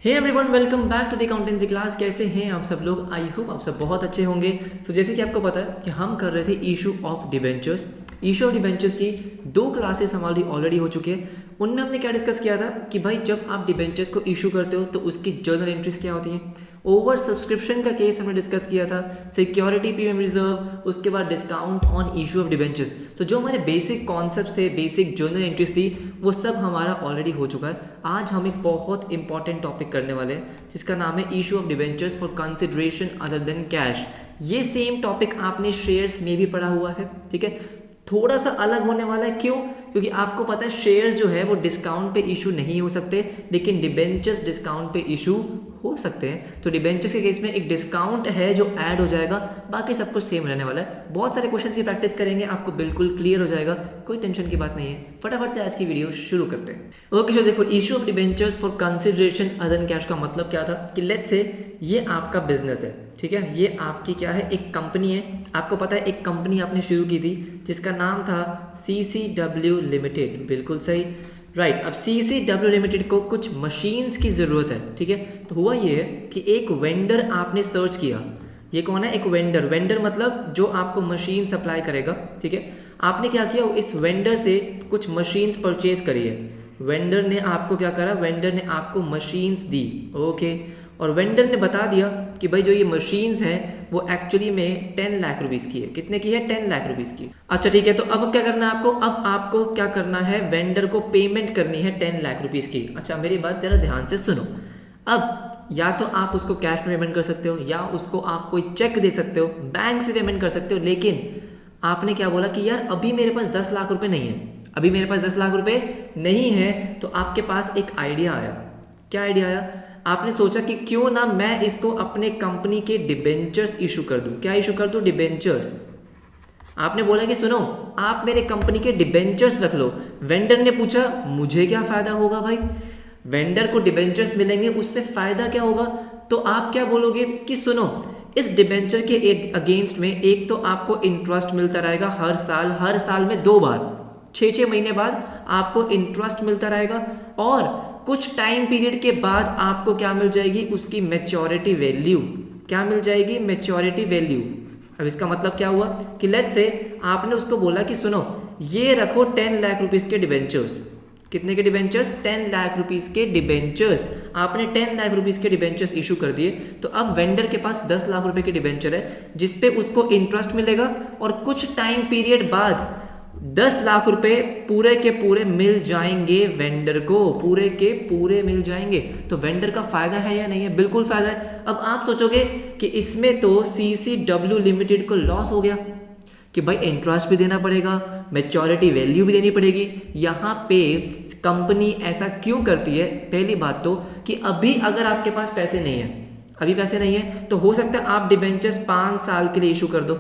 Hey everyone, welcome back to the accountancy class. कैसे हैं आप सब लोग? आई होप आप सब बहुत अच्छे होंगे। तो जैसे कि आपको पता है कि हम कर रहे थे issue of debentures. Issue of debentures की 2 क्लासेस हमारी ऑलरेडी हो चुकी है। उनमें हमने क्या डिस्कस किया था कि भाई जब आप डिबेंचर्स को इशू करते हो तो उसकी जर्नल एंट्रीज क्या होती हैं। ओवर सब्सक्रिप्शन का केस हमने डिस्कस किया था, सिक्योरिटी प्रीमियम रिजर्व, उसके बाद discount on issue of debentures. तो जो हमारे बेसिक कॉन्सेप्ट थे, बेसिक जर्नल एंट्रीज थी, वो सब हमारा ऑलरेडी हो चुका है। आज हम एक बहुत इंपॉर्टेंट टॉपिक करने वाले हैं जिसका नाम है issue of debentures for consideration other than cash. ये सेम टॉपिक आपने शेयर्स में भी पढ़ा हुआ है, ठीक है। थोड़ा सा अलग होने वाला है, क्यों? क्योंकि आपको पता है शेयर्स जो है वो डिस्काउंट पे इशू नहीं हो सकते, लेकिन डिबेंचर्स डिस्काउंट पे इशू हो सकते हैं। तो डिबेंचर्स के केस में एक डिस्काउंट है जो ऐड हो जाएगा, बाकी सब कुछ सेम रहने वाला है। बहुत सारे क्वेश्चन की प्रैक्टिस करेंगे, आपको बिल्कुल क्लियर हो जाएगा, कोई टेंशन की बात नहीं है। फटाफट से आज की वीडियो शुरू करते हैं। ओके, सो देखो, issue of debentures for consideration other than cash का मतलब क्या था कि लेट्स से ये आपका बिजनेस है, ठीक है। ये आपकी क्या है, एक कंपनी है। आपको पता है एक कंपनी आपने शुरू की थी जिसका नाम था CCW लिमिटेड, बिल्कुल सही, राइट। अब CCW लिमिटेड को कुछ मशीन्स की ज़रूरत है, ठीक है। तो हुआ ये है कि एक वेंडर आपने सर्च किया। ये कौन है? एक वेंडर। वेंडर मतलब जो आपको मशीन सप्लाई करेगा, ठीक है। आपने क्या किया, इस वेंडर से कुछ मशीन्स परचेज करी है। वेंडर ने आपको क्या करा? वेंडर ने आपको मशीन्स दी, ओके। और वेंडर ने बता दिया कि भाई जो ये मशीन्स हैं वो एक्चुअली में 10 लाख रुपीस की है। कितने की है? 10 लाख रुपीस की। अच्छा, ठीक है। तो अब क्या करना है आपको? अब आपको क्या करना है? वेंडर को पेमेंट करनी है 10 लाख रुपीस की। अच्छा, मेरी बात जरा ध्यान से सुनो। अब या तो आप उसको कैश में पेमेंट कर सकते हो, या उसको आप कोई चेक दे सकते हो, बैंक से पेमेंट कर सकते हो। लेकिन आपने क्या बोला कि यार अभी मेरे पास 10 लाख रुपए नहीं है, अभी मेरे पास 10 लाख रुपए नहीं है। तो आपके पास एक आइडिया आया। क्या आइडिया आया? आपने सोचा कि क्यों ना मैं इसको अपने कंपनी के डिबेंचर्स इशू कर दूं। क्या इशू कर दूं? डिबेंचर्स। आपने बोला कि सुनो, आप मेरे कंपनी के डिबेंचर्स रख लो। वेंडर ने पूछा मुझे क्या फायदा होगा भाई? वेंडर को डिबेंचर्स मिलेंगे, उससे फायदा क्या होगा? तो आप क्या बोलोगे कि सुनो, इस डिबेंचर के अगेंस्ट में एक तो आपको इंटरेस्ट मिलता रहेगा हर साल में 2 बार, 6 महीने बाद आपको इंटरेस्ट मिलता रहेगा, और कुछ टाइम पीरियड के बाद आपको क्या मिल जाएगी? उसकी मैच्योरिटी वैल्यू। क्या मिल जाएगी? Maturity value. अब इसका मतलब क्या हुआ कि लेट्स से आपने उसको बोला कि सुनो, ये रखो 10 लाख रुपीस के डिबेंचर्स। कितने के डिबेंचर्स? 10 लाख रुपीस के डिबेंचर्स। आपने 10 लाख रुपीस के डिबेंचर्स इशू कर दिए। तो अब वेंडर के पास 10 लाख रुपए के डिबेंचर है जिसपे उसको इंटरेस्ट मिलेगा, और कुछ टाइम पीरियड बाद 10 लाख रुपए पूरे के पूरे मिल जाएंगे वेंडर को, पूरे के पूरे मिल जाएंगे। तो वेंडर का फायदा है या नहीं है? बिल्कुल फायदा है। अब आप सोचोगे कि इसमें तो CCW लिमिटेड को लॉस हो गया कि भाई इंटरेस्ट भी देना पड़ेगा, मैच्योरिटी वैल्यू भी देनी पड़ेगी। यहाँ पे कंपनी ऐसा क्यों करती है? पहली बात तो कि अभी अगर आपके पास पैसे नहीं है, अभी पैसे नहीं है, तो हो सकता है आप डिबेंचर्स 5 साल के लिए इशू कर दो।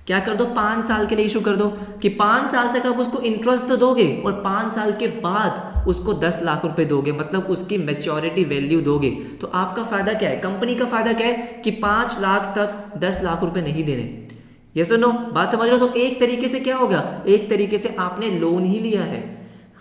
क्या कर दो? 5 साल के लिए इशू कर दो कि 5 साल तक आप उसको इंटरेस्ट तो दोगे, और 5 साल के बाद उसको 10 लाख रुपए दोगे, मतलब उसकी मैच्योरिटी वैल्यू दोगे। तो आपका फायदा क्या है? कंपनी का फायदा क्या है कि 5 लाख तक 10 लाख रुपए नहीं देने। ये सुनो, बात समझ रहे हो? तो एक तरीके से क्या होगा? एक तरीके से आपने लोन ही लिया है,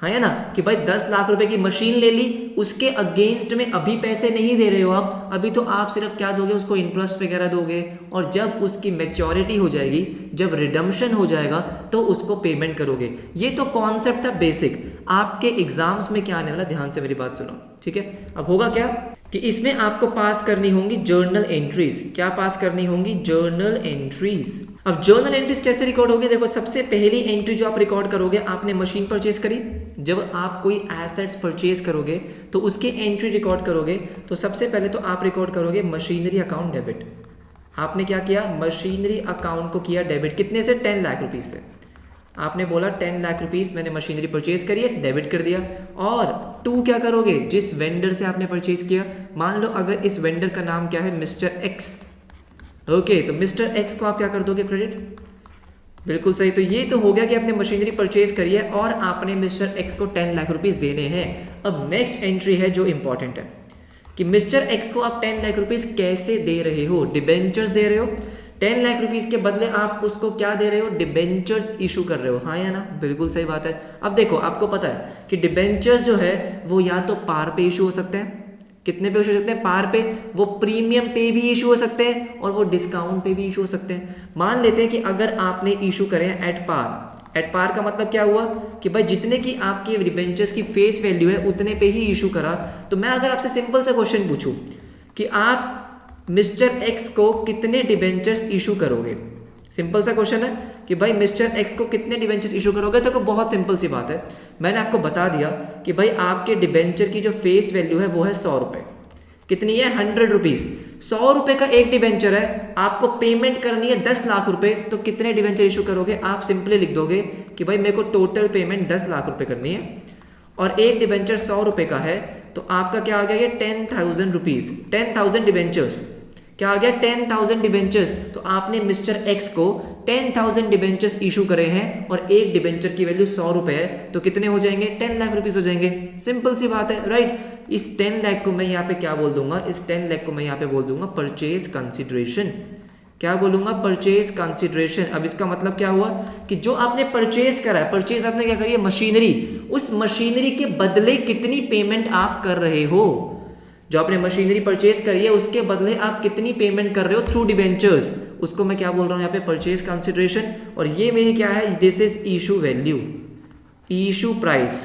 है ना, कि भाई 10 लाख रुपए की मशीन ले ली, उसके अगेंस्ट में अभी पैसे नहीं दे रहे हो आप। अभी तो आप सिर्फ क्या दोगे? उसको इंटरेस्ट वगैरह दोगे, और जब उसकी मैच्योरिटी हो जाएगी, जब रिडम्पशन हो जाएगा, तो उसको पेमेंट करोगे। ये तो कॉन्सेप्ट था बेसिक। आपके एग्जाम्स में क्या आने वाला, ध्यान से मेरी बात सुनो, ठीक है। अब होगा क्या कि इसमें आपको पास करनी होंगी जर्नल एंट्रीज। क्या पास करनी होंगी? Journal entries. अब जर्नल एंट्रीज कैसे रिकॉर्ड होगी? देखो, सबसे पहली एंट्री जो आप रिकॉर्ड करोगे, आपने मशीन परचेज करी। जब आप कोई एसेट्स परचेज करोगे तो उसकी एंट्री रिकॉर्ड करोगे। तो सबसे पहले तो आप रिकॉर्ड करोगे मशीनरी अकाउंट डेबिट। आपने क्या किया? मशीनरी अकाउंट को किया डेबिट। कितने से? 10 लाख रुपीज से। आपने बोला 10 लाख रुपीस मैंने मशीनरी परचेज करी है, डेबिट कर दिया। और 2 क्या करोगे? जिस वेंडर से आपने परचेज किया, मान लो अगर इस वेंडर का नाम क्या है? Mister x, okay. तो मिस्टर एक्स को आप क्या कर दोगे? क्रेडिट। बिल्कुल सही। तो ये तो हो गया कि आपने मशीनरी परचेज करी है और आपने मिस्टर एक्स को 10 लाख रुपीस देने हैं। अब नेक्स्ट एंट्री है जो इंपॉर्टेंट है कि मिस्टर एक्स को आप 10 लाख रुपीस कैसे दे रहे हो? डिबेंचर्स दे रहे हो। 10 लाख रुपीस के बदले आप उसको क्या दे रहे हो? डिबेंचर्स इशू कर रहे हो, हाँ या ना? बिल्कुल सही बात है। अब देखो, आपको पता है कि डिबेंचर्स जो है वो या तो पार पे इशू हो सकते हैं, कितने पे इशू हो सकते हैं? पार पे। वो प्रीमियम पे भी इशू हो सकते हैं और वो डिस्काउंट पे भी इशू हो सकते हैं। मान लेते हैं कि अगर आपने इशू करे हैं एट पार। एट पार का मतलब क्या हुआ कि भाई जितने की आपकी डिबेंचर्स की फेस वैल्यू है उतने पे ही इशू करा। तो मैं अगर आपसे सिंपल सा क्वेश्चन पूछूं कि आप मिस्टर एक्स को कितने डिबेंचर्स इशू करोगे, सिंपल सा क्वेश्चन है कि भाई मिस्टर एक्स को कितने डिबेंचर्स इशू करोगे, तो बहुत सिंपल सी बात है। मैंने आपको बता दिया कि भाई आपके डिबेंचर की जो फेस वैल्यू है वो है 100 रुपये। कितनी है? 100 रुपीज़। 100 रुपये का एक डिबेंचर है, आपको पेमेंट करनी है 10 लाख रुपए, तो कितने डिबेंचर इशू करोगे? आप सिंपली लिख दोगे कि भाई मेरे को टोटल पेमेंट 10 लाख रुपए करनी है और एक डिबेंचर 100 रुपये का है, तो आपका क्या आ गया? ये 10,000 रुपीज़, 10,000 डिबेंचर्स। क्या आ गया? 10,000 डिबेंचर्स। तो आपने मिस्टर एक्स को 10,000 डिबेंचर्स इशू करे हैं और एक डिबेंचर की वैल्यू 100 रुपए है, तो कितने हो जाएंगे? 10 लाख रुपीस हो जाएंगे। सिंपल सी बात है, राइट। इस 10 लाख को मैं यहाँ पे क्या बोल दूंगा? इस 10 लाख को मैं यहाँ पे बोल दूंगा परचेज कंसिडरेशन। क्या बोलूंगा? Purchase consideration. अब इसका मतलब क्या हुआ कि जो आपने परचेज करा है, परचेज आपने क्या करी है? मशीनरी। उस मशीनरी के बदले कितनी पेमेंट आप कर रहे हो? जो आपने मशीनरी परचेज करी है उसके बदले आप कितनी पेमेंट कर रहे हो थ्रू डिबेंचर्स, उसको मैं क्या बोल रहा हूं यहाँ पे? Purchase consideration. और ये मेरी क्या है? This is issue value, issue price.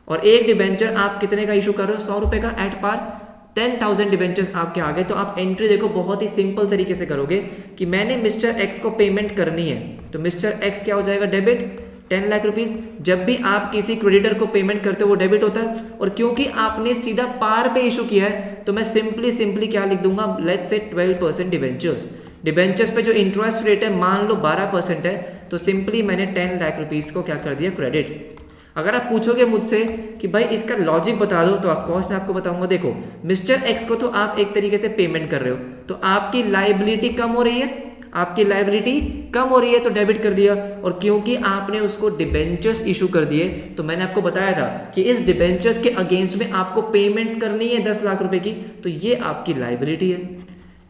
और एक डिबेंचर आप कितने का इशू कर रहे हो? 100 रुपए का एट पार। 10,000 डिबेंचर्स आपके आ गए। तो आप एंट्री देखो बहुत ही सिंपल तरीके से करोगे कि मैंने मिस्टर एक्स को पेमेंट करनी है, तो मिस्टर एक्स क्या हो जाएगा? Debit 10 lakh rupees. जब भी आप किसी क्रेडिटर को पेमेंट करते हो वो डेबिट होता है, और क्योंकि आपने सीधा पार पे इशू किया है तो मैं सिंपली क्या लिख दूंगा? Let's say 12% debentures. डिबेंचर्स पे जो इंटरेस्ट रेट है मान लो 12% है, तो सिंपली मैंने 10 लाख रुपीस को क्या कर दिया? क्रेडिट। अगर आप पूछोगे मुझसे कि भाई इसका लॉजिक बता दो, तो ऑफकोर्स मैं आपको बताऊंगा। देखो मिस्टर एक्स को तो आप एक तरीके से पेमेंट कर रहे हो, तो आपकी लाइबिलिटी कम हो रही है, आपकी लाइबिलिटी कम हो रही है, तो डेबिट कर दिया। और क्योंकि आपने उसको डिबेंचर्स इशू कर दिए, तो मैंने आपको बताया था कि इस डिबेंचर्स के अगेंस्ट में आपको पेमेंट्स करनी है 10 लाख रुपए की, तो ये आपकी लाइबिलिटी है।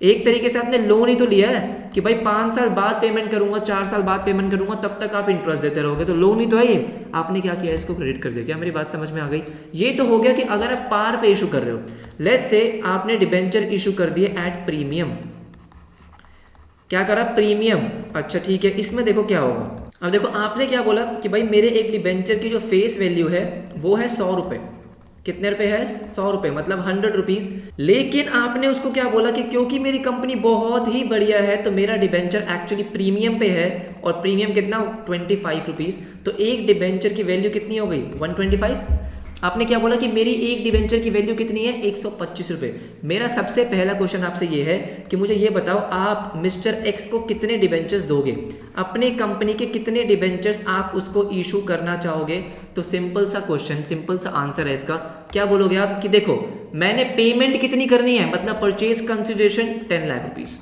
एक तरीके से आपने लोन ही तो लिया है कि भाई 5 साल बाद पेमेंट करूंगा, 4 साल बाद पेमेंट करूंगा, तब तक आप इंटरेस्ट देते रहोगे, तो लोन ही तो है ये। आपने क्या किया? इसको क्रेडिट कर दिया। क्या मेरी बात समझ में आ गई? ये तो हो गया कि अगर आप पार पे इशू कर रहे हो। लेट्स से आपने डिबेंचर इशू कर दिए एट प्रीमियम। क्या करा? प्रीमियम। अच्छा ठीक है, इसमें देखो क्या होगा। अब देखो आपने क्या बोला कि भाई मेरे एक डिबेंचर की जो फेस वैल्यू है वो है 100 रुपए। कितने रुपए है? 100 रुपए, मतलब 100 रुपीज। लेकिन आपने उसको क्या बोला कि क्योंकि मेरी कंपनी बहुत ही बढ़िया है तो मेरा डिबेंचर एक्चुअली प्रीमियम पे है, और प्रीमियम कितना? 25 रुपीज। तो एक डिबेंचर की वैल्यू कितनी हो गई? 125। आपने क्या बोला कि मेरी एक डिबेंचर की वैल्यू कितनी है? 125 रुपये। मेरा सबसे पहला क्वेश्चन आपसे ये है कि मुझे ये बताओ आप मिस्टर एक्स को कितने डिबेंचर्स दोगे? अपने कंपनी के कितने डिबेंचर्स आप उसको इशू करना चाहोगे? तो सिंपल सा क्वेश्चन, सिंपल सा आंसर है इसका। क्या बोलोगे आप कि देखो मैंने पेमेंट कितनी करनी है, मतलब परचेज कंसिडरेशन 10 लाख रुपीज,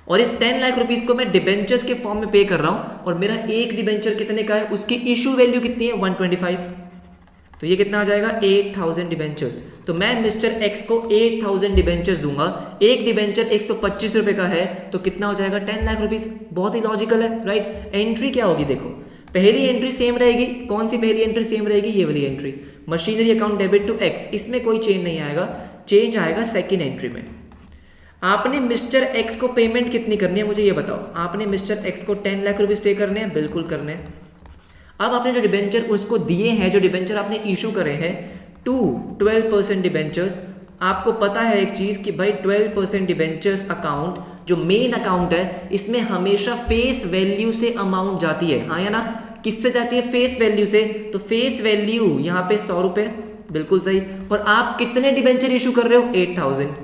और इस 10 लाख रुपीज को मैं डिबेंचर्स के फॉर्म में पे कर रहा हूं, और मेरा एक डिबेंचर कितने का है? उसकी इशू वैल्यू कितनी है? 125। तो ये कितना आ जाएगा? 8,000 डिबेंचर्स। तो मैं मिस्टर एक्स को 8,000 डिबेंचर्स दूंगा। एक डिबेंचर 125 रुपए का है, तो कितना हो जाएगा? 10 लाख रुपीस। बहुत ही लॉजिकल है, राइट। एंट्री क्या होगी? देखो पहली एंट्री सेम रहेगी। कौन सी पहली एंट्री सेम रहेगी? ये वाली entry, machinery account debit to X. इसमें कोई चेंज नहीं आएगा, चेंज आएगा सेकेंड एंट्री में। आपने मिस्टर एक्स को पेमेंट कितनी करनी है मुझे ये बताओ। आपने मिस्टर एक्स को 10 लाख रुपीस पे करने हैं, बिल्कुल करने हैं। अब आपने जो डिबेंचर उसको दिए हैं, जो डिबेंचर आपने इशू करे हैं टू 12% डिबेंचर्स, आपको पता है एक चीज कि भाई 12% डिबेंचर्स अकाउंट जो मेन अकाउंट है इसमें हमेशा फेस वैल्यू से अमाउंट जाती है, हाँ या ना? किससे जाती है? फेस वैल्यू से। तो फेस वैल्यू यहाँ पे 100 रुपए, बिल्कुल सही। और आप कितने डिबेंचर इशू कर रहे हो? 8,000।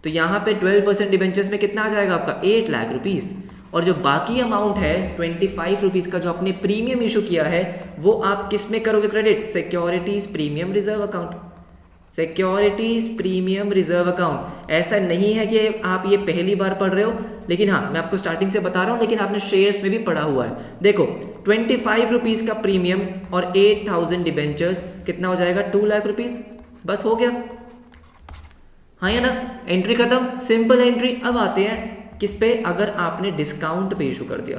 तो यहाँ पे 12% डिबेंचर्स में कितना आ जाएगा आपका? 8 लाख रुपीस। और जो बाकी अमाउंट है 25 रुपीज का जो आपने प्रीमियम इशू किया है, वो आप किस में करोगे credit? Securities premium reserve account. Securities premium reserve account. ऐसा नहीं है कि आप ये पहली बार पढ़ रहे हो, लेकिन हाँ मैं आपको स्टार्टिंग से बता रहा हूँ, लेकिन आपने शेयर्स में भी पढ़ा हुआ है। देखो 25 रुपीज का प्रीमियम और 8,000 डिबेंचर्स, कितना हो जाएगा? 2 लाख रुपीज। बस हो गया, हाँ या ना? एंट्री खत्म, सिंपल एंट्री। अब आते हैं किस पे? अगर आपने डिस्काउंट पे इशू कर दिया,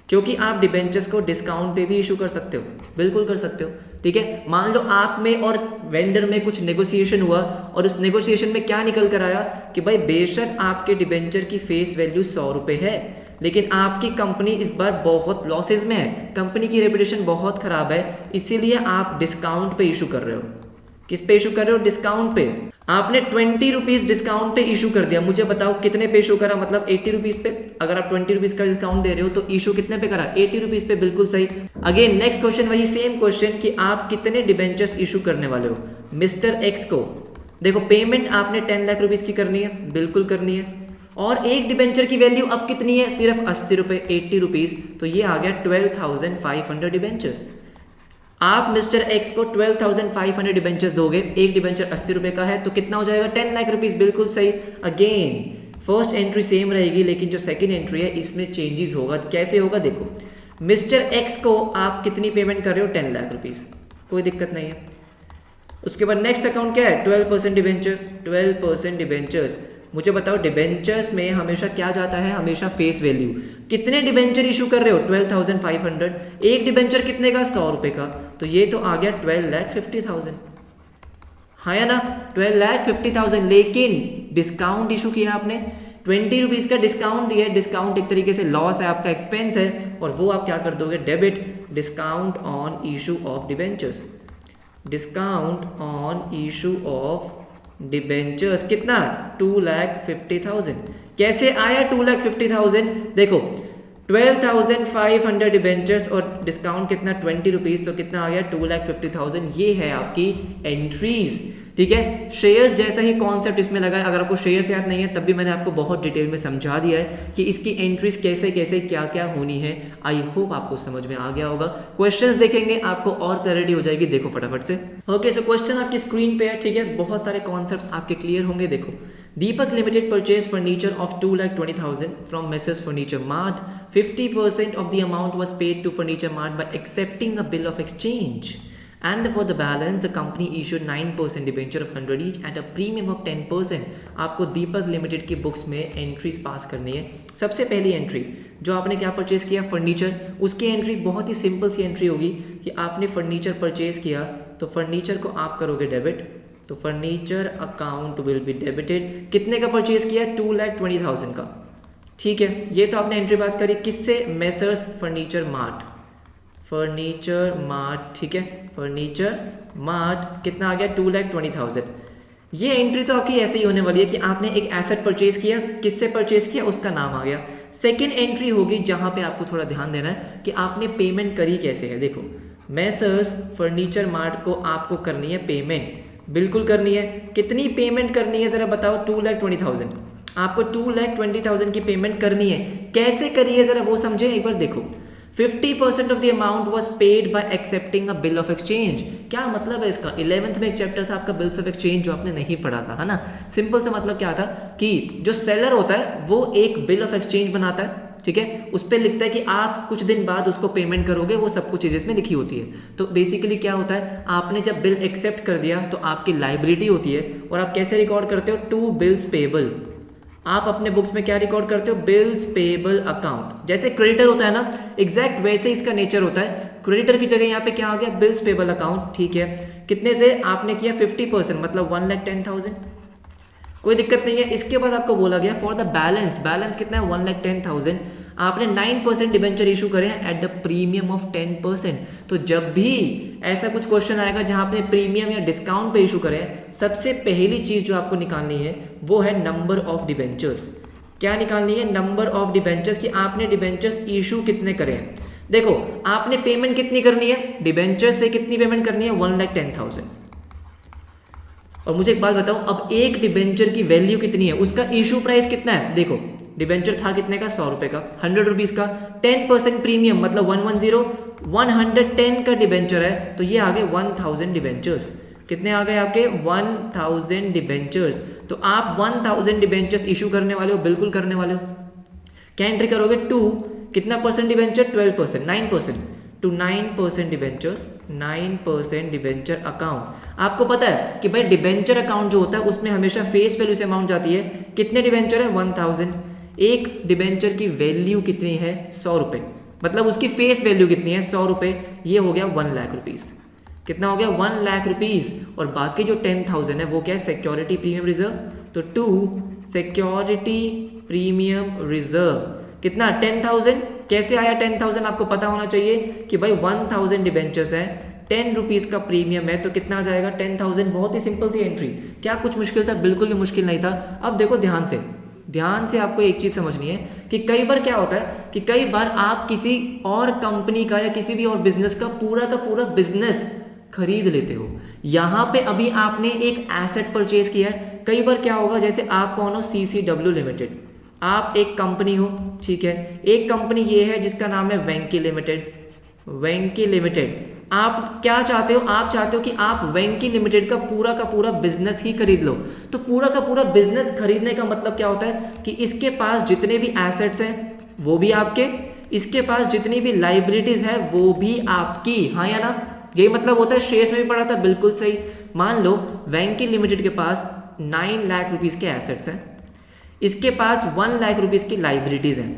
क्योंकि आप डिबेंचर्स को डिस्काउंट पे भी इशू कर सकते हो, बिल्कुल कर सकते हो। ठीक है। मान लो आप में और वेंडर में कुछ नेगोशिएशन हुआ और उस नेगोशिएशन में क्या निकल कर आया कि भाई बेशक आपके डिबेंचर की फेस वैल्यू 100 रुपये है, लेकिन आपकी कंपनी इस बार बहुत लॉसेज में है, कंपनी की रेपुटेशन बहुत खराब है, इसीलिए आप डिस्काउंट पे इशू कर रहे हो। किस पे इशू कर रहे हो? डिस्काउंट पे। आपने 20 रुपीज डिस्काउंट पे इशू कर दिया। मुझे बताओ कितने पे इशू करा? मतलब 80 रुपीज पे। अगर आप 20 रुपीज का डिस्काउंट दे रहे हो तो इशू कितने पे करा? 80 रुपीज पे। बिल्कुल सही। अगेन नेक्स्ट क्वेश्चन, वही सेम क्वेश्चन कि आप कितने डिबेंचर्स इशू करने वाले हो। मिस्टर एक्स को देखो पेमेंट आपने 10 लाख रुपीज की करनी है, बिल्कुल करनी है, और एक डिबेंचर की वैल्यू अब कितनी है? सिर्फ 80 रुपए, 80 रुपीज। तो ये आ गया 12,500 डिबेंचर्स। आप मिस्टर एक्स को 12,500 डिबेंचर्स दोगे, एक डिबेंचर 80 रुपए का है, तो कितना हो जाएगा? 10 लाख रुपीज। बिल्कुल सही। अगेन फर्स्ट एंट्री सेम रहेगी, लेकिन जो सेकंड एंट्री है इसमें चेंजेस होगा। कैसे होगा? देखो मिस्टर एक्स को आप कितनी पेमेंट कर रहे हो? 10 लाख रुपीज, कोई दिक्कत नहीं है। उसके बाद नेक्स्ट अकाउंट क्या है? 12% डिबेंचर्स। 12% डिबेंचर्स। मुझे बताओ डिबेंचर्स में हमेशा क्या जाता है? हमेशा फेस वैल्यू। कितने डिबेंचर इशू कर रहे हो? 12,500। एक डिबेंचर कितने का? 100 रुपए का। तो ये तो आ गया 12,50,000, हाँ या ना? 12,50,000। लेकिन डिस्काउंट इशू किया आपने, 20 रुपीज का डिस्काउंट दिया है। डिस्काउंट एक तरीके से लॉस है, आपका एक्सपेंस है, और वो आप क्या कर दोगे? Debit. Discount on issue of debentures. Discount on issue of debentures कितना? 2,50,000। कैसे आया 2,50,000? देखो 12,500 डिबेंचर्स और डिस्काउंट कितना? 20 रुपीज, तो कितना आ गया? 2,50,000। ये है आपकी एंट्रीज, ठीक है। शेयर्स जैसा ही कॉन्सेप्ट इसमें लगा है। अगर आपको शेयर्स याद नहीं है तब भी मैंने आपको बहुत डिटेल में समझा दिया है कि इसकी एंट्रीज कैसे कैसे क्या क्या होनी है। आई होप आपको समझ में आ गया होगा। क्वेश्चंस देखेंगे आपको और क्लैरिटी हो जाएगी। देखो फटाफट से। ओके, सो क्वेश्चन आपकी स्क्रीन पे है, ठीक है। बहुत सारे कॉन्सेप्ट्स आपके क्लियर होंगे। देखो, Deepak limited purchase furniture of 2,20,000 from messrs furniture mart. 50% of the amount was paid to Furniture Mart by accepting a bill of exchange. And for the balance, the company issued 9% debenture of 100 each at a premium of 10%. आपको दीपक limited की books में entries pass करनी है। सबसे पहली entry जो आपने क्या परचेज किया? फर्नीचर। उसकी एंट्री बहुत ही सिंपल सी एंट्री होगी कि आपने फर्नीचर परचेज किया, तो फर्नीचर को आप करोगे डेबिट, तो furniture account will be debited. कितने का परचेज किया? 2,20,000 का, ठीक है। ये तो आपने एंट्री पास करी किससे? Messrs furniture mart. Furniture mart, ठीक है। फर्नीचर मार्ट कितना आ गया? 2,20,000। ये एंट्री तो आपकी ऐसे ही होने वाली है कि आपने एक एसेट परचेज किया, किससे परचेज किया उसका नाम आ गया। सेकेंड एंट्री होगी जहां पे आपको थोड़ा ध्यान देना है कि आपने पेमेंट करी कैसे है। देखो, मेसर्स फर्नीचर मार्ट को आपको करनी है पेमेंट, बिल्कुल करनी है। कितनी पेमेंट करनी है जरा बताओ? 2,20,000। आपको 2,20,000 की पेमेंट करनी है। कैसे करी है जरा वो समझे एक बार। देखो, 50% of the amount was paid by accepting a bill of exchange. क्या मतलब है इसका? 11th में एक चैप्टर था आपका बिल्स ऑफ एक्सचेंज, जो आपने नहीं पढ़ा था, है ना। सिंपल सा मतलब क्या था कि जो सेलर होता है वो एक बिल ऑफ एक्सचेंज बनाता है, ठीक है। उस पर लिखता है कि आप कुछ दिन बाद उसको पेमेंट करोगे, वो सब कुछ चीजें इसमें लिखी होती है। तो बेसिकली क्या होता है, आपने जब बिल एक्सेप्ट कर दिया तो आपकी लाइबिलिटी होती है, और आप कैसे रिकॉर्ड करते हो? To bills payable. आप अपने बुक्स में क्या रिकॉर्ड करते हो? Bills payable account. जैसे क्रेडिटर होता है ना, एग्जैक्ट वैसे इसका नेचर होता है। क्रेडिटर की जगह यहाँ पे क्या आ गया? बिल्स पेबल अकाउंट, ठीक है। कितने से आपने किया? 50%, मतलब 1,10,000। कोई दिक्कत नहीं है। इसके बाद आपको बोला गया फॉर द बैलेंस। बैलेंस कितना है? 1,10,000। आपने 9% डिबेंचर इशू करे हैं एट द प्रीमियम ऑफ 10%। तो जब भी ऐसा कुछ क्वेश्चन आएगा जहां आपने प्रीमियम या डिस्काउंट पे इशू करे, सबसे पहली चीज जो आपको निकालनी है वो है नंबर ऑफ डिबेंचर्स। क्या निकालनी है? नंबर ऑफ डिबेंचर्स, कि आपने डिबेंचर्स इशू कितने करे हैं। देखो, आपने पेमेंट कितनी करनी है? डिबेंचर से कितनी पेमेंट करनी है? 1,10,000। और मुझे एक बात बताओ, अब एक डिबेंचर की वैल्यू कितनी है? उसका इशू प्राइस कितना है? देखो, डिबेंचर था कितने का? 100 रुपए का, 100 रुपीज का। 10% प्रीमियम मतलब 110, 110 का डिबेंचर है, तो ये आ गए 1,000 डिबेंचर्स। कितने आ गए आपके? 1,000 डिबेंचर्स। तो आप 1,000 डिबेंचर्स इशू करने वाले हो, बिल्कुल करने वाले हो। क्या एंट्री करोगे? टू कितना percent debenture? 12%, 9%, to 9% debentures, 9% debenture account. आपको पता है कि भाई डिबेंचर अकाउंट जो होता है उसमें हमेशा फेस वैल्यू से अमाउंट जाती है। कितने डिबेंचर है? 1,000। एक डिबेंचर की वैल्यू कितनी है? 100 रुपए, मतलब उसकी फेस वैल्यू कितनी है? 100 रुपए। ये हो गया 1 लाख रुपीज। कितना हो गया 1 लाख रुपीस, और बाकी जो 10,000 है वो क्या है सिक्योरिटी प्रीमियम रिजर्व, तो टू सिक्योरिटी प्रीमियम रिजर्व कितना 10,000। कैसे आया 10,000, आपको पता होना चाहिए कि भाई 1,000 डिबेंचर्स है, 10 रुपीज़ का प्रीमियम है, तो कितना आ जाएगा 10,000। बहुत ही सिंपल सी एंट्री, क्या कुछ मुश्किल था, बिल्कुल भी मुश्किल नहीं था। अब देखो ध्यान से आपको एक चीज़ समझनी है कि कई बार क्या होता है कि कई बार आप किसी और कंपनी का या किसी भी और बिजनेस का पूरा बिजनेस खरीद लेते हो। यहाँ पे अभी आपने एक एसेट परचेज किया है। कई बार क्या होगा, जैसे आप कौन हो, CCW लिमिटेड, आप एक कंपनी हो, ठीक है, एक कंपनी ये है जिसका नाम है वेंकी लिमिटेड। आप क्या चाहते हो, आप चाहते हो कि आप वेंकी लिमिटेड का पूरा बिजनेस ही खरीद लो। तो पूरा बिजनेस खरीदने का मतलब क्या होता है कि इसके पास जितने भी एसेट्स हैं वो भी आपके, इसके पास जितनी भी लाइबिलिटीज है वो भी आपकी, हाँ या ना, यही मतलब होता है। शेयर्स में भी पढ़ा था, बिल्कुल सही। मान लो वेंकी लिमिटेड के पास 9 लाख रुपीज़ के एसेट्स हैं, इसके पास 1 लाख रुपीज़ की लाइबिलिटीज हैं।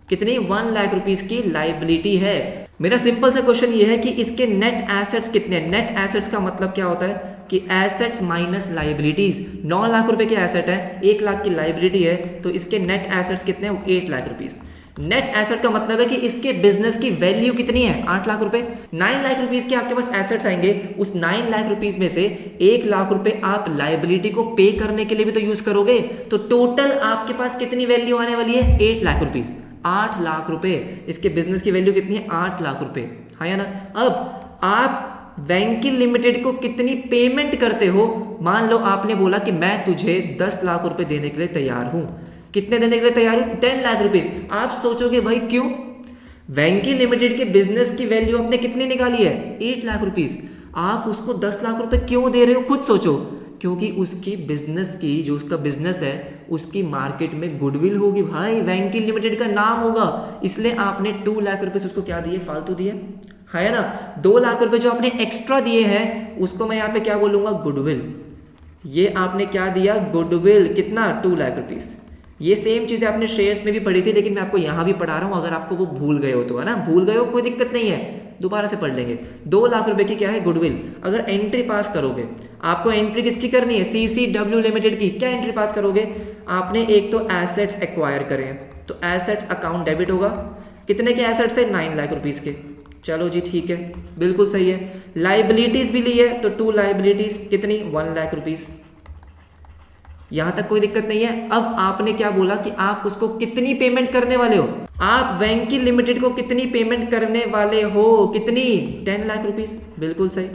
कितनी, 1 लाख रुपीज़ की लाइबिलिटी है। मेरा सिंपल सा क्वेश्चन ये है कि इसके नेट एसेट्स कितने हैं। नेट एसेट्स का मतलब क्या होता है कि एसेट्स माइनस लाइबिलिटीज। 9 लाख रुपए के एसेट है, 1 लाख की लाइबिलिटी है, तो इसके नेट एसेट्स कितने हैं, 8 लाख रुपीज़। नेट एसेट का मतलब है कि इसके बिजनेस की वैल्यू कितनी है, 8 लाख रुपए। 9 लाख रुपीस के आपके पास एसेट्स आएंगे, उस 9 लाख रुपीस में से 1 लाख रुपए आप लाइबिलिटी को पे करने के लिए भी तो यूज करोगे, तो टोटल आपके पास कितनी वैल्यू आने वाली है, 8 लाख रुपीस। 8 लाख रुपए, इसके बिजनेस की वैल्यू कितनी है, 8 लाख रुपए, हाँ या ना। अब आप वेंकी लिमिटेड को कितनी पेमेंट करते हो, मान लो आपने बोला कि मैं तुझे 10 लाख रुपए देने के लिए तैयार हूं। कितने देने के लिए तैयार हूं, 10 लाख रुपीस। आप सोचोगे भाई क्यों, वेंकी लिमिटेड के बिजनेस की वैल्यू आपने कितनी निकाली है, 8 लाख रुपीस, आप उसको 10 लाख रुपए क्यों दे रहे हो, खुद सोचो। क्योंकि उसकी बिजनेस की, जो उसका बिजनेस है उसकी मार्केट में गुडविल होगी भाई, वेंकी लिमिटेड का नाम होगा, इसलिए आपने 2 लाख रुपए उसको क्या दिए, फालतू दिए, है ना। 2 लाख रुपए जो आपने एक्स्ट्रा दिए हैं उसको मैं यहाँ पे क्या बोलूंगा, गुडविल। ये आपने क्या दिया, गुडविल, कितना, 2 लाख रुपीस। ये सेम चीजें आपने शेयर्स में भी पढ़ी थी, लेकिन मैं आपको यहाँ भी पढ़ा रहा हूँ, अगर आपको वो भूल गए हो तो, है ना, भूल गए हो कोई दिक्कत नहीं है, दोबारा से पढ़ लेंगे। 2 लाख रुपए की क्या है, गुडविल। अगर एंट्री पास करोगे, आपको एंट्री किसकी करनी है, CCW लिमिटेड की। क्या एंट्री पास करोगे, आपने एक तो एसेट्स एक्वायर करे हैं, तो एसेट्स अकाउंट डेबिट होगा। कितने के एसेट्स थे, 9 लाख रुपीज के, चलो जी ठीक है, बिल्कुल सही है। लाइबिलिटीज भी ली है, तो 2 लाइबिलिटीज कितनी, 1 लाख रुपीज। यहां तक कोई दिक्कत नहीं है। अब आपने क्या बोला कि आप उसको कितनी पेमेंट करने वाले हो, आप वेंकी लिमिटेड को कितनी पेमेंट करने वाले हो, कितनी, 10 लाख रुपीस, बिल्कुल सही,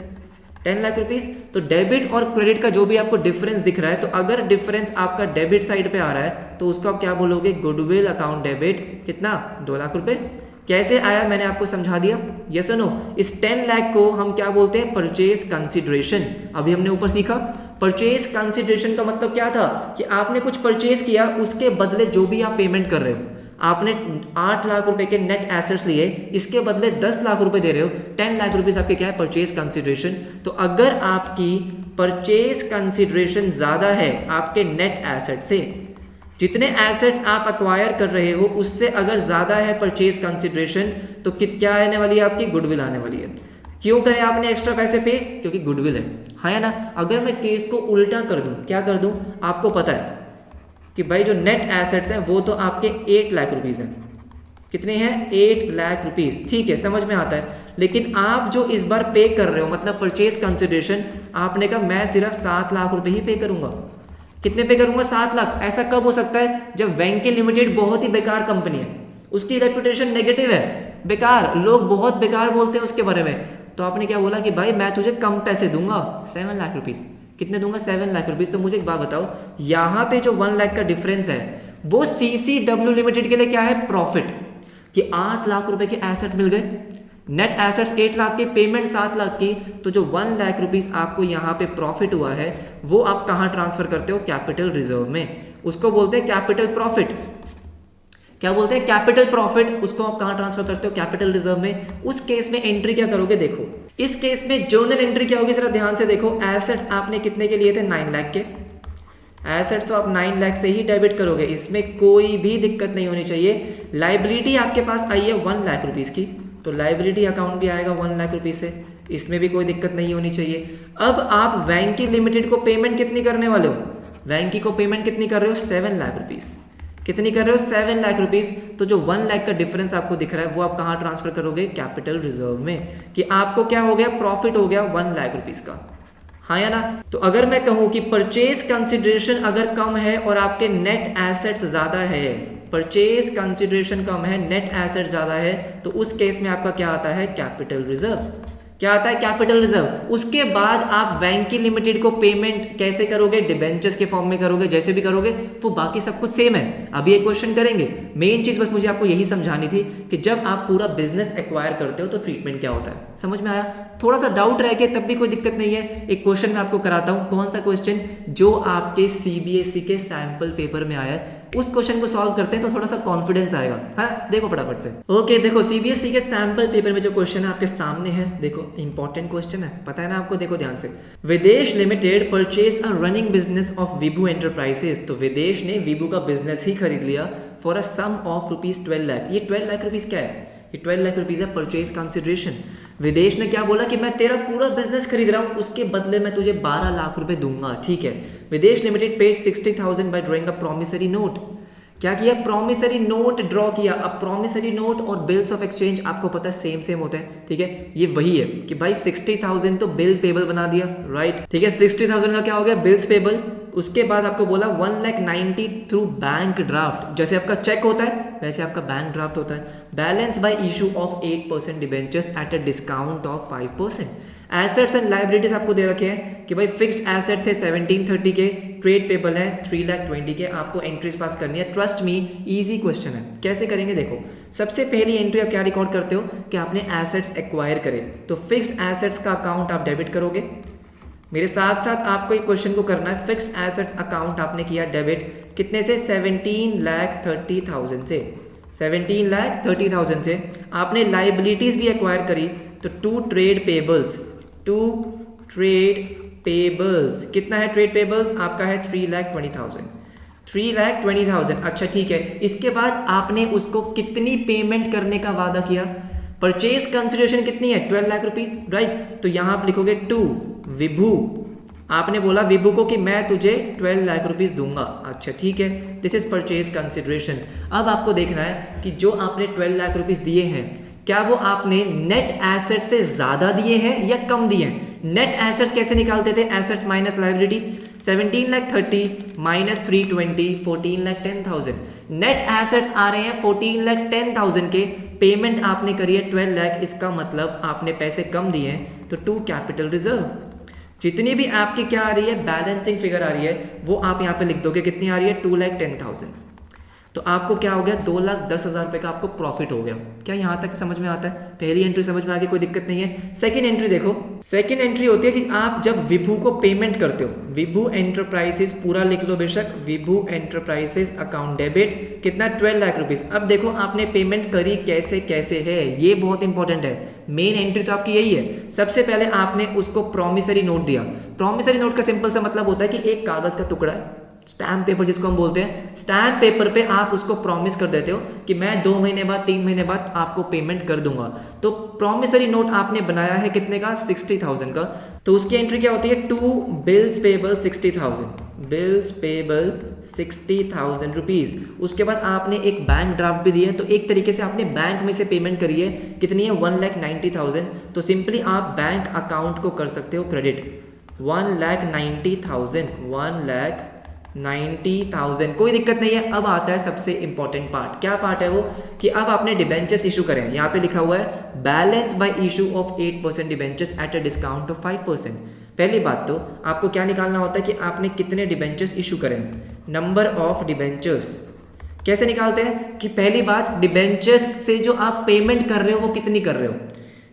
10 लाख रुपीस। तो डेबिट और क्रेडिट का जो भी आपको डिफरेंस दिख रहा है, तो अगर डिफरेंस आपका डेबिट साइड पे आ रहा है तो उसको आप क्या बोलोगे, गुडविल अकाउंट डेबिट, कितना, 2 लाख रुपए। कैसे आया मैंने आपको समझा दिया, यस और नो। इस 10 लाख को हम क्या बोलते हैं, परचेज कंसिडरेशन। अभी हमने ऊपर सीखा परचेज कंसिडरेशन का मतलब क्या था कि आपने कुछ परचेज किया, उसके बदले जो भी आप पेमेंट कर रहे हो, आपने 8 लाख रुपए के नेट एसेट्स लिए, इसके बदले 10 लाख रुपए दे रहे हो, 10 लाख रुपीस आपके क्या है, परचेज कंसिडरेशन। तो अगर आपकी परचेज कंसिडरेशन ज्यादा है आपके नेट एसेट से, जितने एसेट्स आप अक्वायर कर रहे हो उससे अगर ज्यादा है परचेज कंसिडरेशन, तो क्या आने वाली है आपकी, गुडविल आने वाली है। क्यों करें आपने एक्स्ट्रा पैसे पे, क्योंकि गुडविल है ना। अगर मैं केस को उल्टा कर दूं, क्या कर दूं, आपको पता है कि भाई जो नेट एसेट्स हैं वो तो आपके 8 लाख रुपीस हैं, कितने हैं, 8 लाख रुपीस, ठीक है, समझ में आता है। लेकिन आप जो इस बार पे कर रहे हो, मतलब परचेज कंसिडरेशन, आपने कहा मैं सिर्फ 7 लाख रुपए ही पे करूंगा। कितने पे करूंगा, 7 लाख। ऐसा कब हो सकता है, जब वेंकी लिमिटेड बहुत ही बेकार कंपनी है, उसकी रेपुटेशन नेगेटिव है, बेकार, लोग बहुत बेकार बोलते हैं उसके बारे में। तो आपने क्या बोला कि भाई मैं तुझे कम पैसे दूंगा, 7 लाख रुपीस। कितने दूंगा, 7 लाख रुपीस। तो मुझे एक बात बताओ, यहाँ पे जो 1 लाख का डिफरेंस है वो CCW लिमिटेड के लिए क्या है, प्रॉफिट, कि 8 लाख रुपए के एसेट मिल गए, नेट एसेट्स 8 लाख के, पेमेंट 7 लाख की, तो जो 1 लाख रुपीस आपको यहाँ पे प्रॉफिट हुआ है वो आप कहाँ ट्रांसफर करते हो, कैपिटल रिजर्व में। उसको बोलते हैं कैपिटल प्रॉफिट। क्या बोलते हैं, कैपिटल प्रॉफिट। उसको आप कहाँ ट्रांसफर करते हो, कैपिटल रिजर्व में। उस केस में एंट्री क्या करोगे, देखो इस केस में जर्नल एंट्री क्या होगी, जरा ध्यान से देखो। एसेट्स आपने कितने के लिए थे, 9 लाख के एसेट्स, तो आप 9 लाख से ही डेबिट करोगे, इसमें कोई भी दिक्कत नहीं होनी चाहिए। लाइबिलिटी आपके पास आई है 1 लाख रुपीस की, तो लाइबिलिटी अकाउंट भी आएगा 1 लाख रुपीस से। इसमें भी कोई दिक्कत नहीं होनी चाहिए। अब आप वैंकी लिमिटेड को पेमेंट कितनी करने वाले हो, वैंकी को पेमेंट कितनी कर रहे हो, 7 लाख रुपीज़। कितनी कर रहे हो, 7 लाख रुपीज़। तो जो 1 लाख का डिफरेंस आपको दिख रहा है वो आप कहाँ ट्रांसफर करोगे, कैपिटल रिजर्व में, कि आपको क्या हो गया, प्रॉफिट हो गया 1 लाख रुपीज़ का, हाँ या ना। तो अगर मैं कहूँ कि परचेज कंसिडरेशन अगर कम है और आपके नेट एसेट्स ज़्यादा है, परचेज कंसिडरेशन कम है, नेट एसेट ज़्यादा है, तो उस केस में आपका क्या आता है, कैपिटल रिजर्व। क्या आता है, कैपिटल रिजर्व। उसके बाद आप वैंकी लिमिटेड को पेमेंट कैसे करोगे, डिबेंचर्स के फॉर्म में करोगे, जैसे भी करोगे वो बाकी सब कुछ सेम है। अभी एक क्वेश्चन करेंगे, मेन चीज बस मुझे आपको यही समझानी थी कि जब आप पूरा बिजनेस एक्वायर करते हो तो ट्रीटमेंट क्या होता है, समझ में आया। थोड़ा सा डाउट रह गया तब भी कोई दिक्कत नहीं है, एक क्वेश्चन मैं आपको कराता हूं। कौन सा क्वेश्चन, जो आपके सीबीएसई के सैंपल पेपर में आया है, उस क्वेश्चन को सॉल्व करते हैं तो थोड़ा सा कॉन्फिडेंस आएगा। हाँ देखो फटाफट से। ओके देखो, सीबीएसई के सैंपल पेपर में जो क्वेश्चन है आपके सामने है, देखो इंपॉर्टेंट क्वेश्चन है, पता है ना आपको, देखो ध्यान से। Videsh limited purchase a running business of Vibhu enterprises. तो विदेश ने विभू का बिजनेस ही खरीद लिया for a sum of ₹12 lakh. ये 12 लाख रुपीज क्या है, ये 12 लाख रुपीज है परचेज कंसिडरेशन। विदेश ने क्या बोला कि मैं तेरा पूरा बिजनेस खरीद रहा हूं, उसके बदले मैं तुझे 12 लाख रुपए दूंगा, ठीक है। विदेश limited paid 60,000 bye drawing a promissory note. क्या किया, प्रॉमिसरी नोट ड्रॉ किया। अब प्रॉमिसरी नोट और बिल्स ऑफ एक्सचेंज आपको पता है सेम होते हैं, ठीक है। ये वही है कि भाई 60,000 तो बिल पेबल बना दिया, राइट, ठीक है। 60,000 का क्या हो गया, बिल्स पेबल। उसके बाद आपको बोला 1,90,000 थ्रू बैंक ड्राफ्ट। जैसे आपका चेक होता है वैसे आपका बैंक ड्राफ्ट होता है। Balance bye issue of 8% debentures at a discount of 5%। Assets and liabilities आपको दे रखे हैं कि भाई फिक्स्ड एसेट थे 1730 के, ट्रेड पेबल है 3,20,000 के, आपको एंट्रीज पास करनी है। ट्रस्ट मी इजी क्वेश्चन है, कैसे करेंगे देखो। सबसे पहली एंट्री आप क्या रिकॉर्ड करते हो कि आपने एसेट्स एक्वायर करे, तो फिक्स्ड एसेट्स का अकाउंट आप डेबिट करोगे। मेरे साथ साथ आपको एक क्वेश्चन को करना है, फिक्स्ड एसेट्स अकाउंट आपने किया डेबिट, कितने से, 17,30,000 से, 17,30,000 से। आपने लाइबिलिटीज भी एक्वायर करी, तो टू ट्रेड पेबल्स, कितना है ट्रेड पेबल्स आपका है 3,20,000, 3,20,000। अच्छा ठीक है, इसके बाद आपने उसको कितनी पेमेंट करने का वादा किया, परचेज कंसिडरेशन कितनी है, 12 लाख रुपीज, राइट। तो यहां आप लिखोगे टू विभू, आपने बोला विभू को कि मैं तुझे 12 लाख रुपीज दूंगा। अच्छा ठीक है, दिस इज परचेज कंसिडरेशन। अब आपको देखना है कि जो आपने 12 लाख रुपीज दिए हैं, क्या वो आपने नेट एसेट से ज्यादा दिए हैं या कम दिए हैं। नेट एसेट्स कैसे निकालते थे, assets minus liability, 17,30,000 minus 320, 14,10,000। Net assets आ रहे हैं 14,10,000 के, पेमेंट आपने करी है 12 लाख, इसका मतलब आपने पैसे कम दिए हैं, तो टू कैपिटल रिजर्व। जितनी भी आपकी क्या आ रही है, बैलेंसिंग फिगर आ रही है, वो आप यहाँ पे लिख दोगे, कितनी आ रही है, 2,10,000। तो आपको क्या हो गया, 2,10,000 रुपए का आपको प्रॉफिट हो गया। क्या यहाँ तक समझ में आता है, पहली एंट्री समझ में आ गई, कोई दिक्कत नहीं है। सेकंड एंट्री देखो, सेकंड एंट्री होती है कि आप जब विभू को पेमेंट करते हो, विभू एंटरप्राइजेस, पूरा लिख लो बेशक, विभू एंटरप्राइजेस अकाउंट डेबिट, कितना, 12 लाख रुपीज। अब देखो आपने पेमेंट करी कैसे कैसे है, ये बहुत इंपॉर्टेंट है। मेन एंट्री तो आपकी यही है। सबसे पहले आपने उसको प्रॉमिसरी नोट दिया। प्रॉमिसरी नोट का सिंपल सा मतलब होता है कि एक कागज का टुकड़ा है, स्टैम्प पेपर जिसको हम बोलते हैं, स्टैम्प पेपर पे आप उसको प्रॉमिस कर देते हो कि मैं 2 महीने बाद 3 महीने बाद आपको पेमेंट कर दूंगा। तो प्रॉमिसरी नोट आपने बनाया है कितने का, 60,000 का। तो उसकी एंट्री क्या होती है, to bills payable 60,000, bills payable 60,000 rupees. उसके बाद आपने एक बैंक ड्राफ्ट भी दिया है, तो एक तरीके से आपने बैंक में से पेमेंट करी है, कितनी है, 1,90,000। तो सिंपली आप बैंक अकाउंट को कर सकते हो क्रेडिट, 1,90,000, 1,90,000, कोई दिक्कत नहीं है। अब आता है सबसे इंपॉर्टेंट पार्ट, क्या पार्ट है वो, कि अब आपने डिबेंचर्स इशू करें। यहाँ पे लिखा हुआ है balance bye issue of 8% debentures at a discount of 5%। पहली बात तो आपको क्या निकालना होता है कि आपने कितने डिबेंचर्स इशू करें, नंबर ऑफ डिबेंचर्स। कैसे निकालते हैं कि पहली बात, डिबेंचर्स से जो आप पेमेंट कर रहे हो वो कितनी कर रहे हो।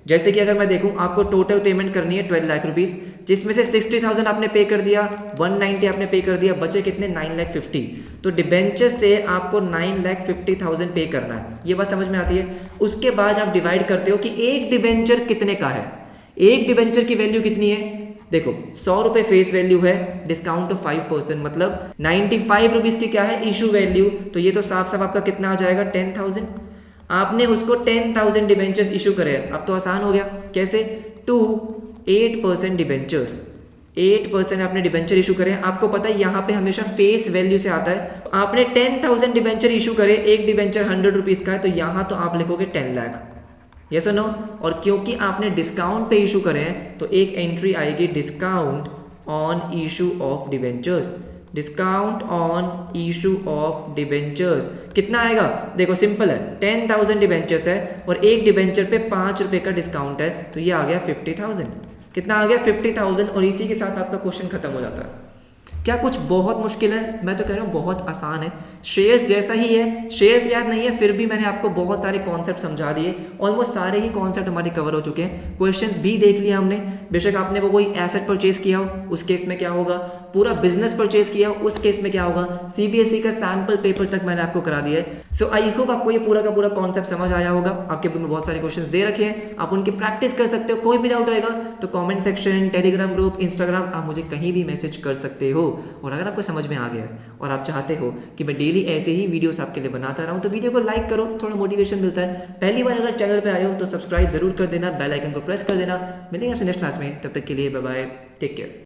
जैसे कि अगर मैं देखूं, आपको टोटल पेमेंट करनी है 12 लाख रुपीस, जिसमें से 60,000 आपने पे कर दिया, 190 आपने पे कर दिया, बचे कितने, 9,50,000। तो डिबेंचर से आपको 9,50,000 पे करना है, ये बात समझ में आती है। उसके बाद आप डिवाइड करते हो कि एक डिबेंचर कितने का है। एक डिबेंचर की वैल्यू कितनी है, देखो 100 रुपए फेस वैल्यू है, डिस्काउंट ऑफ 5%, मतलब 95 रुपीज की क्या है, इशू वैल्यू। तो ये तो साफ साफ आपका कितना आ जाएगा, 10,000। आपने उसको 10,000 डिबेंचर्स इशू करे। अब तो आसान हो गया, कैसे, टू 8% डिबेंचर्स। 8% आपने डिबेंचर इशू करे। आपको पता है यहाँ पे हमेशा फेस वैल्यू से आता है। आपने 10,000 डिबेंचर इशू करे, एक डिबेंचर 100 रुपीज़ का है, तो यहाँ तो आप लिखोगे 10 लाख, यस और नो। और क्योंकि आपने डिस्काउंट पे इशू करे हैं तो एक एंट्री आएगी discount on issue of debentures. Discount on issue of debentures कितना आएगा? देखो सिंपल है, 10,000 डिबेंचर्स है और एक डिबेंचर पे 5 रुपए का डिस्काउंट है, तो ये आ गया 50,000। कितना आ गया? 50,000। और इसी के साथ आपका क्वेश्चन खत्म हो जाता है। क्या कुछ बहुत मुश्किल है? मैं तो कह रहा हूँ बहुत आसान है। शेयर्स जैसा ही है, शेयर्स याद नहीं है फिर भी मैंने आपको बहुत सारे कॉन्सेप्ट समझा दिए। ऑलमोस्ट सारे ही कॉन्सेप्ट हमारे कवर हो चुके हैं। क्वेश्चंस भी देख लिया हमने। बेशक आपने वो कोई एसेट परचेज किया हो, उस केस में क्या होगा, पूरा बिजनेस परचेज किया हो, उस केस में क्या होगा, सीबीएसई का सैंपल पेपर तक मैंने आपको करा दिया है। सो आई होप आपको ये पूरा का पूरा कॉन्सेप्ट समझ आया होगा। आपके बुक में बहुत सारे क्वेश्चंस दे रखे हैं, आप उनकी प्रैक्टिस कर सकते हो। कोई भी डाउट आएगा तो comment section, Telegram group, Instagram, आप मुझे कहीं भी मैसेज कर सकते हो। और अगर आपको समझ में आ गया और आप चाहते हो कि मैं डेली ऐसे ही वीडियोस आपके लिए बनाता रहूं तो वीडियो को लाइक करो, थोड़ा मोटिवेशन मिलता है। पहली बार अगर चैनल पे आए हो तो सब्सक्राइब जरूर कर देना, बेल आइकन को प्रेस कर देना। मिलेंगे आपसे नेक्स्ट क्लास में, तब तक के लिए बाय बाय, टेक केयर।